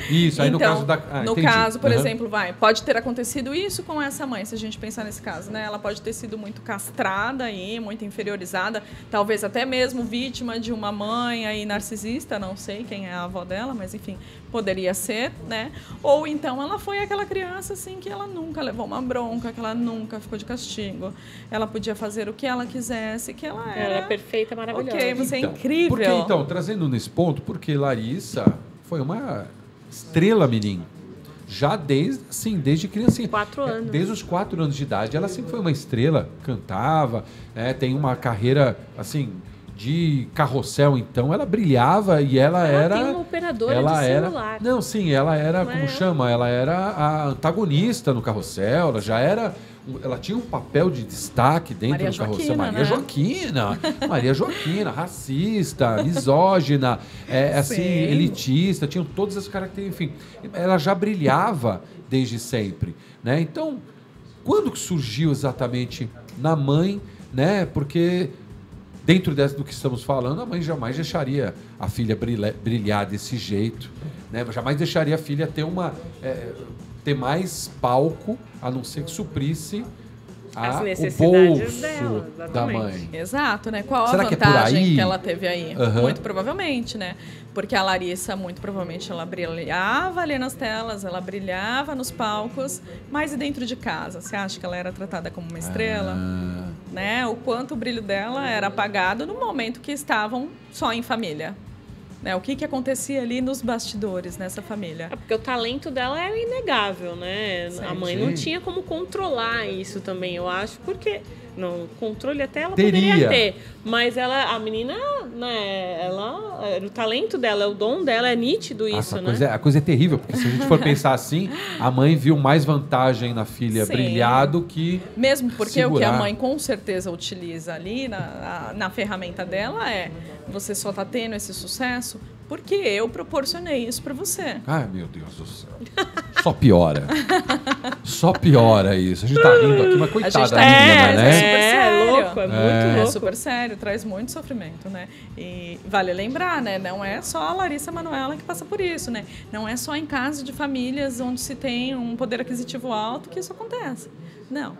Isso, aí então, no caso da... no entendi. caso, por exemplo, pode ter acontecido isso com essa mãe, se a gente pensar nesse caso, né? Ela pode ter sido muito castrada aí, muito inferiorizada, talvez até mesmo vítima de uma mãe aí narcisista, não sei quem é a avó dela, mas enfim, poderia ser, né? Ou então ela foi aquela criança assim que ela nunca levou uma bronca, que ela nunca ficou de castigo. Ela podia fazer o que ela quisesse, que ela era... Ela é perfeita, maravilhosa. Ok, você Então, é incrível. Porque, então, trazendo nesse ponto, porque Larissa foi uma estrela, menino. Já desde criancinha. 4 anos. Desde os 4 anos de idade. Ela sempre foi uma estrela, cantava, né, tem uma carreira, assim, de carrossel, então. Ela brilhava e ela era... tem uma operadora de celular. Não, sim, ela era, como chama? Ela era a antagonista no carrossel, ela já era... Ela tinha um papel de destaque dentro do carrossel. Maria Joaquina, racista, misógina, assim, elitista, tinham todas as características, enfim. Ela já brilhava desde sempre, né? Então, quando que surgiu exatamente na mãe, né? Porque dentro do que estamos falando, a mãe jamais deixaria a filha brilhar desse jeito, né? Jamais deixaria a filha ter mais palco, a não ser que suprisse as o necessidades bolso dela, da mãe. Exato, né? Qual Será a que é por vantagem aí? que ela teve aí? Uhum. Muito provavelmente, né? Porque a Larissa, muito provavelmente, ela brilhava ali nas telas, ela brilhava nos palcos, mas e dentro de casa? Você acha que ela era tratada como uma estrela? Né? O quanto o brilho dela era apagado no momento que estavam só em família. Né? O que acontecia ali nos bastidores nessa família? Porque o talento dela era inegável, né? Sim, a mãe não tinha como controlar isso também, eu acho, porque não, controle até ela poderia ter, mas a menina, né, o talento dela, o dom dela é nítido isso, né? A coisa é terrível, porque se a gente for pensar assim, a mãe viu mais vantagem na filha brilhar do que mesmo porque segurar. O que a mãe com certeza utiliza ali na ferramenta dela você só está tendo esse sucesso porque eu proporcionei isso para você. Ai, meu Deus do céu. Só piora. Só piora isso. A gente tá rindo aqui, mas coitada da menina, né? É super sério. Louco, é muito louco. É super sério, traz muito sofrimento, né? E vale lembrar, né? Não é só a Larissa Manoela que passa por isso, né? Não é só em casos de famílias onde se tem um poder aquisitivo alto que isso acontece. Não.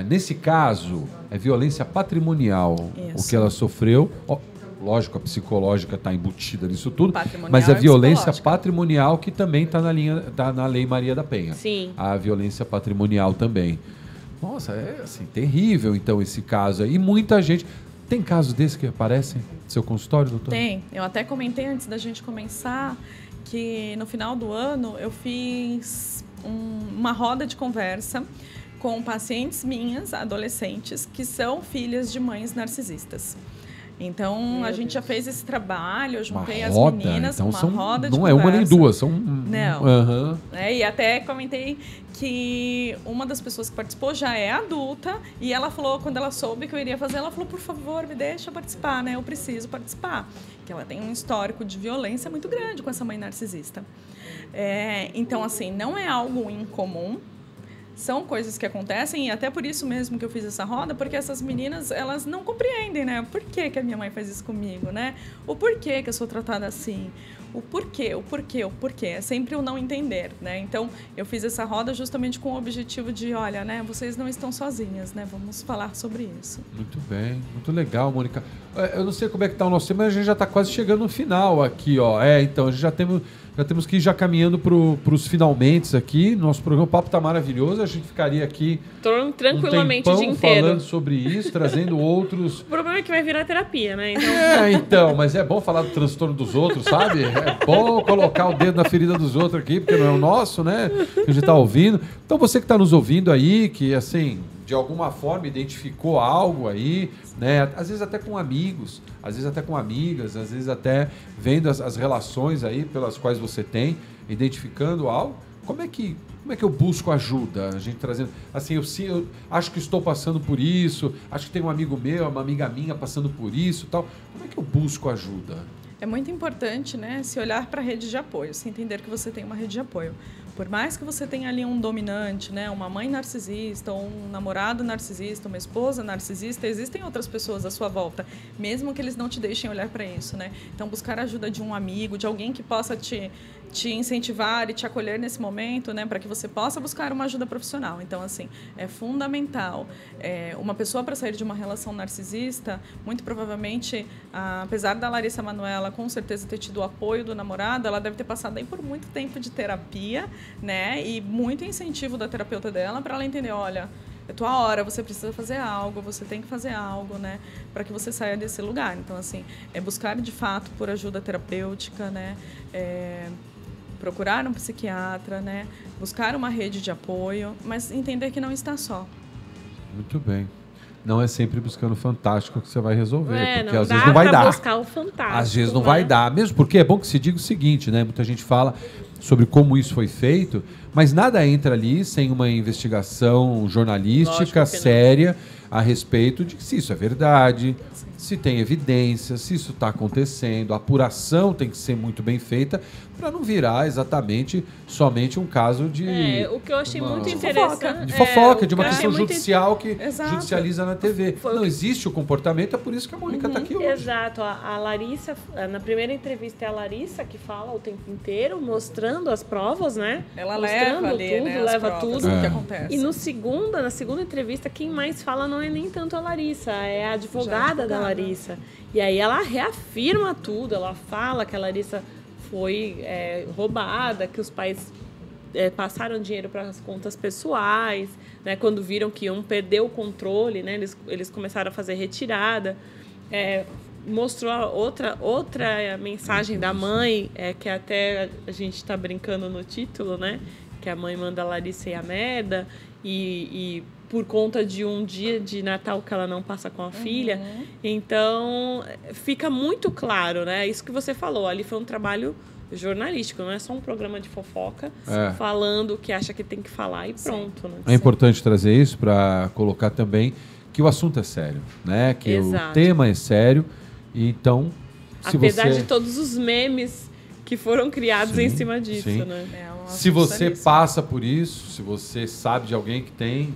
Nesse caso, é violência patrimonial o que ela sofreu. Lógico, a psicológica está embutida nisso tudo, mas a violência patrimonial que também está na Lei Maria da Penha. Sim. A violência patrimonial também. Nossa, é assim, terrível então esse caso aí. E muita gente... Tem casos desses que aparecem no seu consultório, doutor? Tem. Eu até comentei antes da gente começar que no final do ano eu fiz uma roda de conversa com pacientes minhas, adolescentes, que são filhas de mães narcisistas. Então, a gente já fez esse trabalho, eu juntei as meninas, então roda de não conversa. É uma nem duas, são... Não. Uhum. E até comentei que uma das pessoas que participou já é adulta e ela falou, quando ela soube que eu iria fazer, ela falou, por favor, me deixa participar, né? Eu preciso participar. Porque ela tem um histórico de violência muito grande com essa mãe narcisista. Então, assim, não é algo incomum. São coisas que acontecem e até por isso mesmo que eu fiz essa roda, porque essas meninas, elas não compreendem, né? Por que a minha mãe faz isso comigo, né? O porquê que eu sou tratada assim? o porquê. É sempre o não entender, né? Então, eu fiz essa roda justamente com o objetivo de, olha, né, vocês não estão sozinhas, né? Vamos falar sobre isso. Muito bem, muito legal, Mônica. Eu não sei como é que está o nosso tema, mas a gente já está quase chegando no final aqui, ó. Então, a gente já temos que ir já caminhando para os finalmente aqui. Nosso programa, o papo está maravilhoso. A gente ficaria aqui tranquilamente o dia inteiro falando sobre isso, trazendo outros... O problema é que vai virar terapia, né? Então, mas é bom falar do transtorno dos outros, sabe? É bom colocar o dedo na ferida dos outros aqui, porque não é o nosso, né? Que a gente está ouvindo. Então, você que está nos ouvindo aí, que, assim, de alguma forma identificou algo aí, né? Às vezes até com amigos, às vezes até com amigas, às vezes até vendo as relações aí pelas quais você tem, identificando algo. Como é que eu busco ajuda? A gente trazendo, assim, eu acho que estou passando por isso, acho que tem um amigo meu, uma amiga minha passando por isso, tal. Como é que eu busco ajuda? É muito importante, né, se olhar para a rede de apoio, se entender que você tem uma rede de apoio. Por mais que você tenha ali um dominante, né, uma mãe narcisista, um namorado narcisista, uma esposa narcisista, existem outras pessoas à sua volta, mesmo que eles não te deixem olhar para isso, né? Então, buscar a ajuda de um amigo, de alguém que possa te incentivar e te acolher nesse momento, né, para que você possa buscar uma ajuda profissional. Então, assim, é fundamental. Uma pessoa para sair de uma relação narcisista, muito provavelmente, apesar da Larissa Manoela com certeza ter tido o apoio do namorado, ela deve ter passado aí por muito tempo de terapia, né, e muito incentivo da terapeuta dela para ela entender, olha, é tua hora, você precisa fazer algo, você tem que fazer algo, né, para que você saia desse lugar. Então, assim, é buscar de fato por ajuda terapêutica, né, procurar um psiquiatra, né, buscar uma rede de apoio, mas entender que não está só. Muito bem. Não é sempre buscando o fantástico que você vai resolver, porque não às vezes não vai dar. Buscar o fantástico, às vezes não vai dar, mesmo porque é bom que se diga o seguinte, né? Muita gente fala sobre como isso foi feito, mas nada entra ali sem uma investigação jornalística séria a respeito de se isso é verdade, se tem evidência, se isso está acontecendo. A apuração tem que ser muito bem feita para não virar exatamente somente um caso de... o que eu achei muito interessante... De fofoca, de uma questão judicial que Exato. judicializa na TV. Não existe o comportamento, é por isso que a Mônica está aqui hoje. Exato. A Larissa, na primeira entrevista é a Larissa que fala o tempo inteiro, mostrando as provas, né? Ela mostrando leva ali, tudo, né, leva as provas, tudo. o que acontece. E na segunda entrevista, quem mais fala não é nem tanto a Larissa, é a advogada da Larissa. E aí ela reafirma tudo, ela fala que a Larissa foi roubada, que os pais passaram dinheiro para as contas pessoais, né? Quando viram que iam perder o controle, né? Eles começaram a fazer retirada. Mostrou outra mensagem da mãe, que até a gente está brincando no título, né? Que a mãe manda a Larissa ir a merda e por conta de um dia de Natal que ela não passa com a filha. Então, fica muito claro, né? Isso que você falou, ali foi um trabalho jornalístico, não é só um programa de fofoca falando o que acha que tem que falar e pronto. Né? É importante trazer isso para colocar também que o assunto é sério, né? Que o tema é sério. E então, apesar de todos os memes que foram criados em cima disso, né? Se você passa por isso, se você sabe de alguém que tem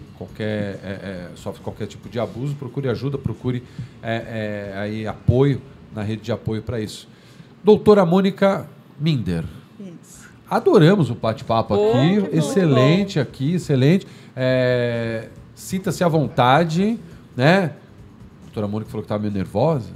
sofre qualquer tipo de abuso, procure ajuda, procure aí apoio na rede de apoio para isso. Doutora Mônica Minder. Isso. Adoramos o bate-papo aqui, excelente aqui, excelente. Sinta-se à vontade, né? A doutora Mônica falou que estava meio nervosa.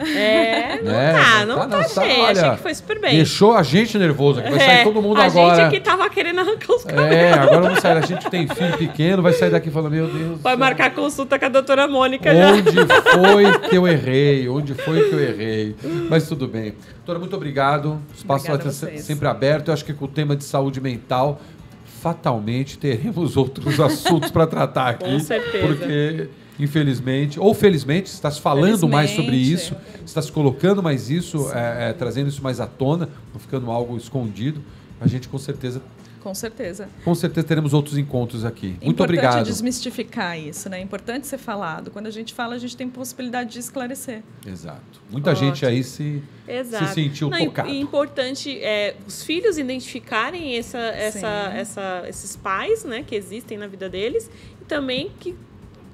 Não tá, gente. Olha, achei que foi super bem. Deixou a gente nervoso aqui. Vai sair todo mundo agora. A gente que tava querendo arrancar os cabelos. Agora vamos sair. A gente tem filho pequeno, vai sair daqui falando, meu Deus. Vai marcar consulta com a doutora Mônica Onde foi que eu errei? Onde foi que eu errei? Mas tudo bem. Doutora, muito obrigado. O espaço vai estar sempre aberto. Eu acho que com o tema de saúde mental, fatalmente teremos outros assuntos para tratar aqui. Com certeza. Porque... infelizmente, ou felizmente, está se falando mais sobre isso, está se colocando mais isso, trazendo isso mais à tona, não ficando algo escondido. A gente com certeza teremos outros encontros aqui. Muito obrigado. É importante desmistificar isso, né? É importante ser falado. Quando a gente fala, a gente tem possibilidade de esclarecer. Exato. Muita gente aí se sentiu tocado. E importante os filhos identificarem esses pais, né, que existem na vida deles, e também que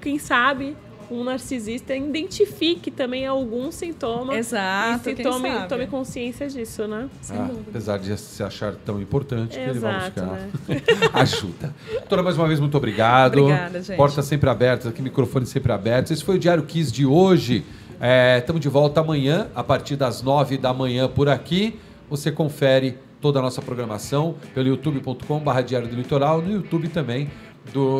quem sabe um narcisista identifique também algum sintoma. Exato, E tome consciência disso, né? Apesar de se achar tão importante, que ele vai Exato, buscar né? ajuda. Doutora, mais uma vez, muito obrigado. Obrigada, gente. Portas sempre abertas, aqui microfone sempre abertos. Esse foi o Diário Kiss de hoje. Estamos de volta amanhã, a partir das 9 da manhã por aqui. Você confere toda a nossa programação pelo youtube.com/Diário do Litoral, no YouTube também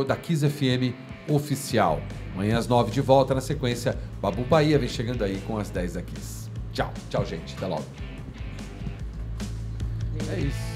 da Kiss FM Oficial. Amanhã às 9 de volta, na sequência, Babu Bahia vem chegando aí com as 10 da Kiss. Tchau, tchau, gente. Até logo. É isso.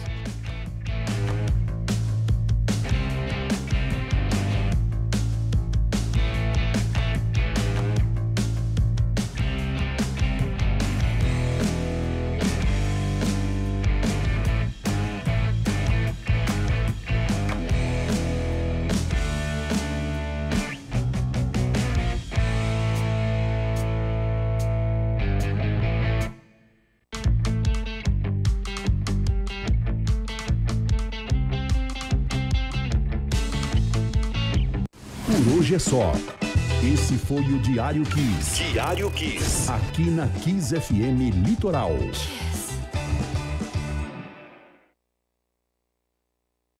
Por hoje é só. Esse foi o Diário Kiss. Diário Kiss. Aqui na Kiss FM Litoral.